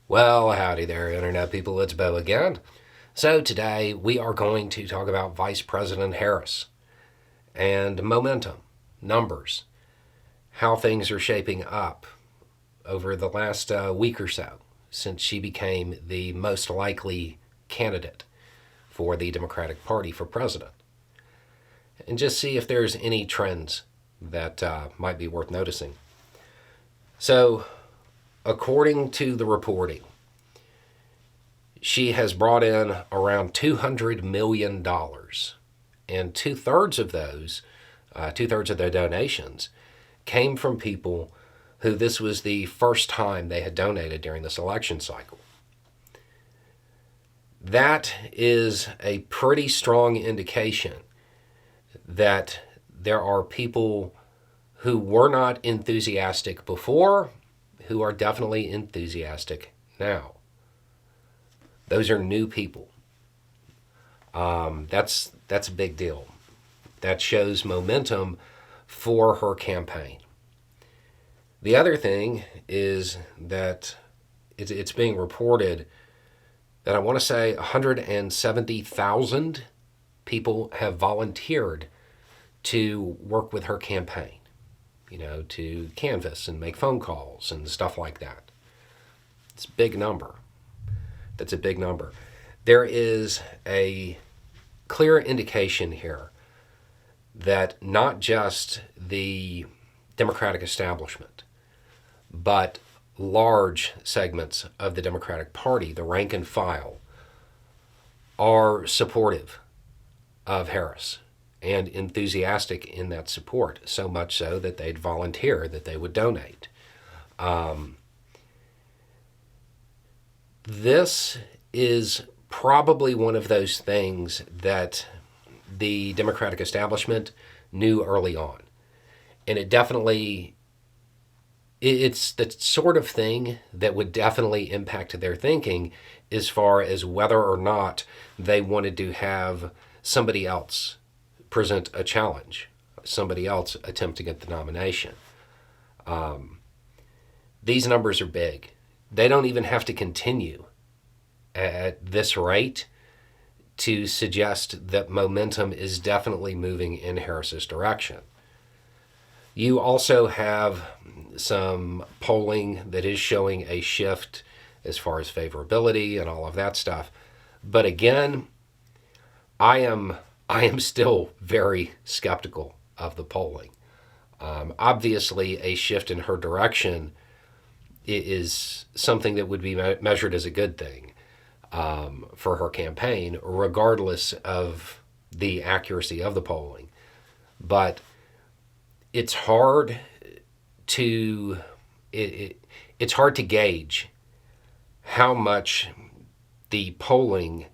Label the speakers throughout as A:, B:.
A: Well, howdy there, Internet people. It's Bo again. So, today we are going to talk about Vice President Harris and momentum, numbers, how things are shaping up over the last week or so since she became the most likely candidate for the Democratic Party for president. And just see if there's any trends that might be worth noticing. So, according to the reporting, she has brought in around $200 million. And two-thirds of the donations, came from people who this was the first time they had donated during this election cycle. That is a pretty strong indication that there are people who were not enthusiastic before who are definitely enthusiastic now. Those are new people. That's a big deal. That shows momentum for her campaign. The other thing is that it's being reported that I want to say 170,000 people have volunteered to work with her campaign. To canvass and make phone calls and stuff like that. It's a big number. That's a big number. There is a clear indication here that not just the Democratic establishment, but large segments of the Democratic Party, the rank and file, are supportive of Harris and enthusiastic in that support, so much so that they'd volunteer, that they would donate. This is probably one of those things that the Democratic establishment knew early on. And it's the sort of thing that would definitely impact their thinking as far as whether or not they wanted to have somebody else present a challenge, somebody else attempt to get the nomination. These numbers are big. They don't even have to continue at this rate to suggest that momentum is definitely moving in Harris's direction. You also have some polling that is showing a shift as far as favorability and all of that stuff. But again, I am still very skeptical of the polling. Obviously, a shift in her direction is something that would be measured as a good thing for her campaign, regardless of the accuracy of the polling. But it's hard to it's hard to gauge how much the polling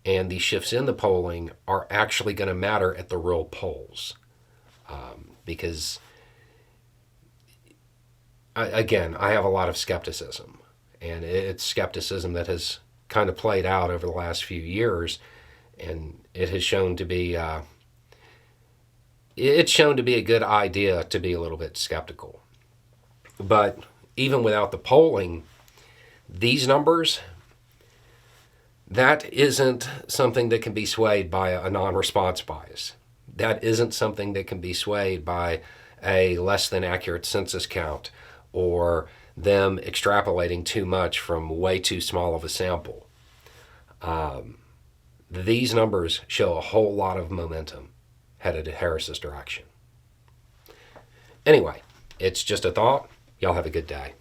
A: and the shifts in the polling are actually going to matter at the real polls. Because, I have a lot of skepticism. And it's skepticism that has kind of played out over the last few years. And it has shown to be, it's shown to be a good idea to be a little bit skeptical. But even without the polling, these numbers, that isn't something that can be swayed by a non-response bias. That isn't something that can be swayed by a less than accurate census count or them extrapolating too much from way too small of a sample. These numbers show a whole lot of momentum headed in Harris's direction. Anyway, it's just a thought. Y'all have a good day.